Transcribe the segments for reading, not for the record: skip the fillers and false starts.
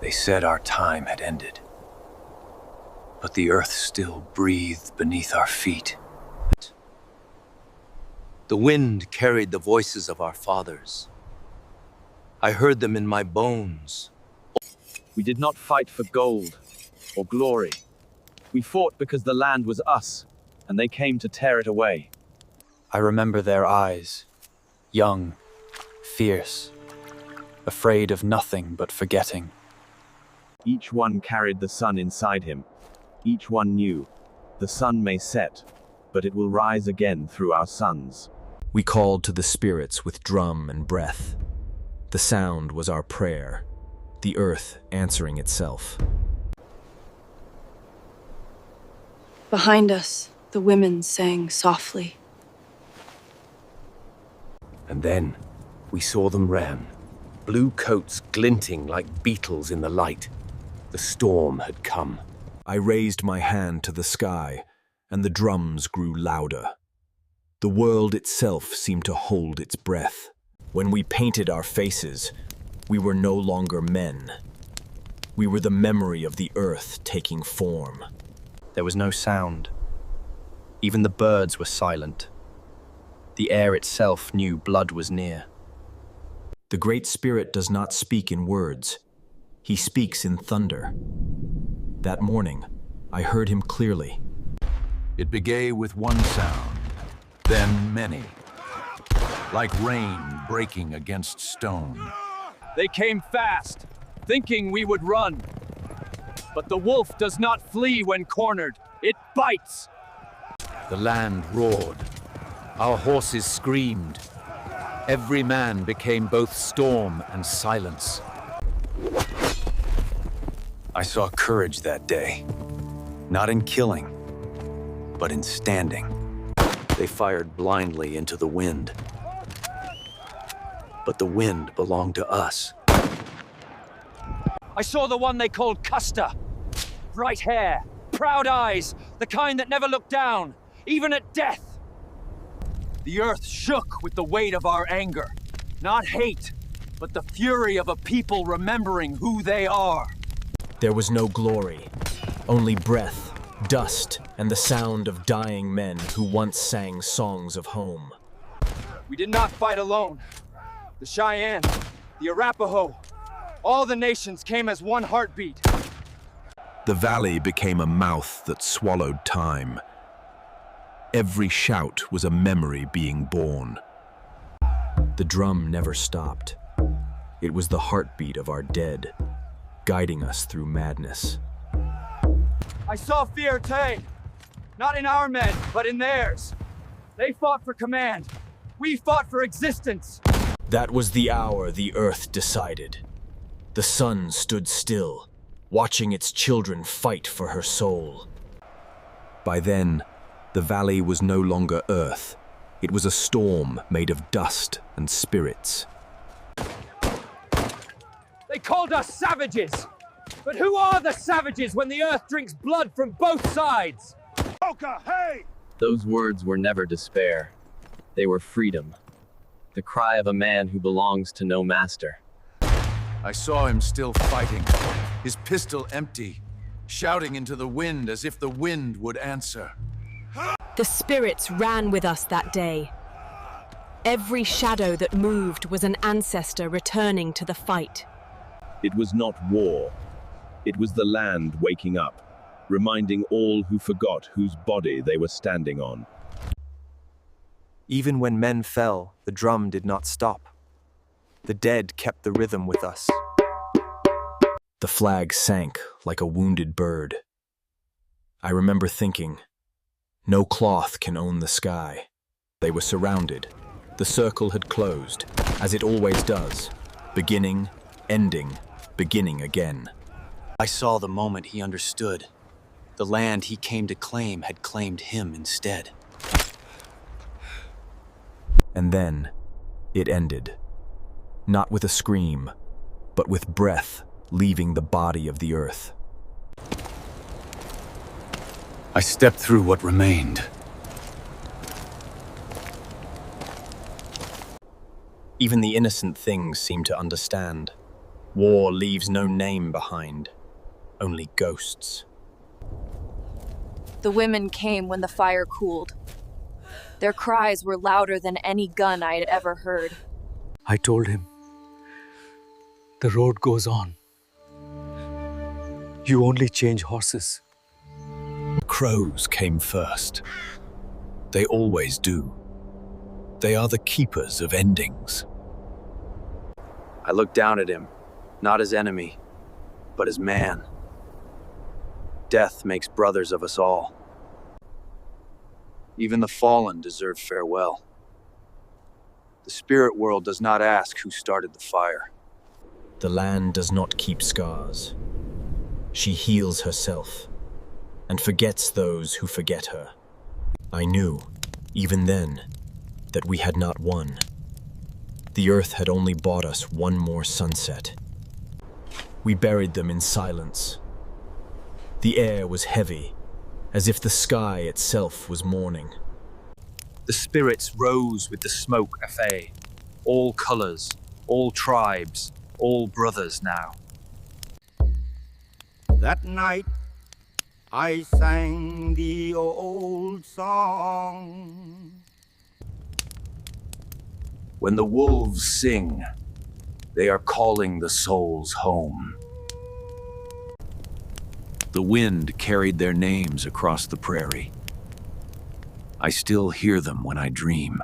They said our time had ended, but the earth still breathed beneath our feet. The wind carried the voices of our fathers. I heard them in my bones. We did not fight for gold or glory. We fought because the land was us, and they came to tear it away. I remember their eyes, young, fierce, afraid of nothing but forgetting. Each one carried the sun inside him. Each one knew, the sun may set, but it will rise again through our sons. We called to the spirits with drum and breath. The sound was our prayer, the earth answering itself. Behind us, the women sang softly. And then we saw them ran, blue coats glinting like beetles in the light. The storm had come. I raised my hand to the sky, and the drums grew louder. The world itself seemed to hold its breath. When we painted our faces, we were no longer men. We were the memory of the earth taking form. There was no sound. Even the birds were silent. The air itself knew blood was near. The Great Spirit does not speak in words. He speaks in thunder. That morning, I heard him clearly. It began with one sound, then many, like rain breaking against stone. They came fast, thinking we would run. But the wolf does not flee when cornered, it bites. The land roared. Our horses screamed. Every man became both storm and silence. I saw courage that day, not in killing, but in standing. They fired blindly into the wind, but the wind belonged to us. I saw the one they called Custer. Bright hair, proud eyes, the kind that never looked down, even at death. The earth shook with the weight of our anger. Not hate, but the fury of a people remembering who they are. There was no glory, only breath, dust, and the sound of dying men who once sang songs of home. We did not fight alone. The Cheyenne, the Arapaho, all the nations came as one heartbeat. The valley became a mouth that swallowed time. Every shout was a memory being born. The drum never stopped. It was the heartbeat of our dead, guiding us through madness. I saw fierté, not in our men, but in theirs. They fought for command. We fought for existence. That was the hour the earth decided. The sun stood still, watching its children fight for her soul. By then, the valley was no longer earth. It was a storm made of dust and spirits. They called us savages. But who are the savages when the earth drinks blood from both sides? Hey! Those words were never despair. They were freedom. The cry of a man who belongs to no master. I saw him still fighting, his pistol empty, shouting into the wind as if the wind would answer. The spirits ran with us that day. Every shadow that moved was an ancestor returning to the fight. It was not war. It was the land waking up, reminding all who forgot whose body they were standing on. Even when men fell, the drum did not stop. The dead kept the rhythm with us. The flag sank like a wounded bird. I remember thinking, no cloth can own the sky. They were surrounded. The circle had closed, as it always does. Beginning, ending, beginning again. I saw the moment he understood. The land he came to claim had claimed him instead. And then, it ended. Not with a scream, but with breath leaving the body of the earth. I stepped through what remained. Even the innocent things seemed to understand. War leaves no name behind, only ghosts. The women came when the fire cooled. Their cries were louder than any gun I had ever heard. I told him, the road goes on. You only change horses. Crows came first. They always do. They are the keepers of endings. I looked down at him, not as enemy, but as man. Death makes brothers of us all. Even the fallen deserve farewell. The spirit world does not ask who started the fire. The land does not keep scars. She heals herself and forgets those who forget her. I knew, even then, that we had not won. The earth had only bought us one more sunset. We buried them in silence. The air was heavy, as if the sky itself was mourning. The spirits rose with the smoke affay. All colors, all tribes, all brothers now. That night, I sang the old song. When the wolves sing, they are calling the souls home. The wind carried their names across the prairie. I still hear them when I dream.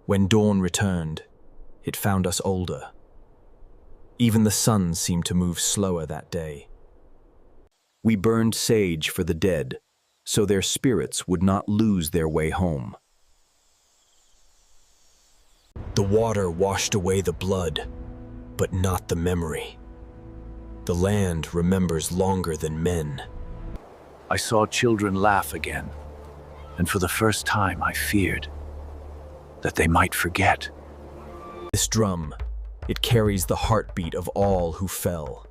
When dawn returned, it found us older. Even the sun seemed to move slower that day. We burned sage for the dead, so their spirits would not lose their way home. The water washed away the blood, but not the memory. The land remembers longer than men. I saw children laugh again, and for the first time I feared that they might forget. This drum, it carries the heartbeat of all who fell.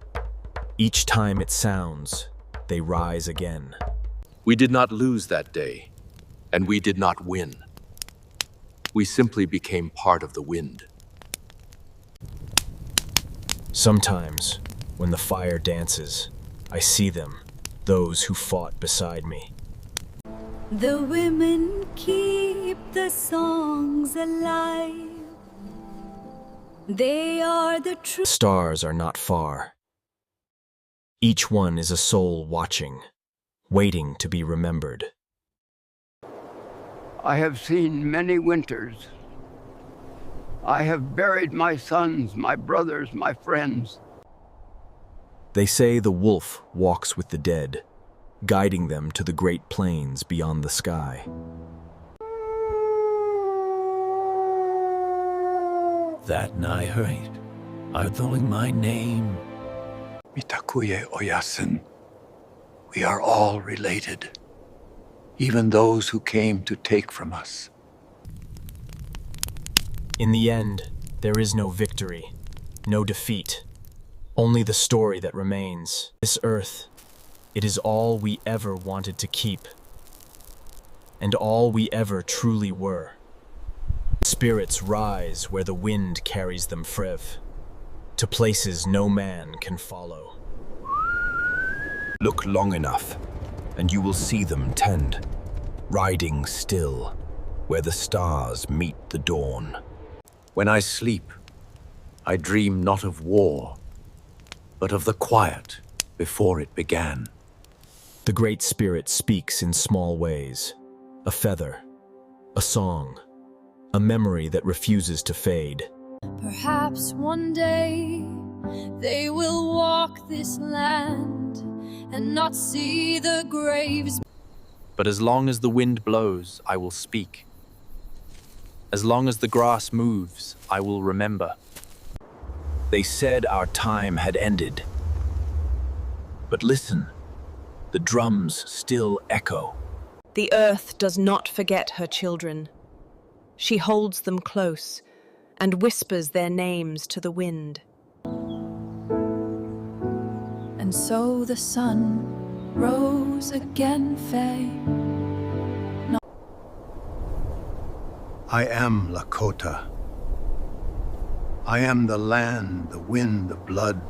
Each time it sounds, they rise again. We did not lose that day, and we did not win. We simply became part of the wind. Sometimes, when the fire dances, I see them, those who fought beside me. The women keep the songs alive. They are the true. Stars are not far. Each one is a soul watching, waiting to be remembered. I have seen many winters. I have buried my sons, my brothers, my friends. They say the wolf walks with the dead, guiding them to the great plains beyond the sky. That night I calling my name. Mitakuye Oyasin. We are all related, even those who came to take from us. In the end, there is no victory, no defeat, only the story that remains. This earth, it is all we ever wanted to keep, and all we ever truly were. Spirits rise where the wind carries them friv, to places no man can follow. Look long enough, and you will see them tend, riding still, where the stars meet the dawn. When I sleep, I dream not of war, but of the quiet before it began. The Great Spirit speaks in small ways, a feather, a song, a memory that refuses to fade. Perhaps one day they will walk this land and not see the graves. But as long as the wind blows, I will speak. As long as the grass moves, I will remember. They said our time had ended. But listen, the drums still echo. The earth does not forget her children. She holds them close and whispers their names to the wind. And so the sun rose again, Faye. I am Lakota. I am the land, the wind, the blood,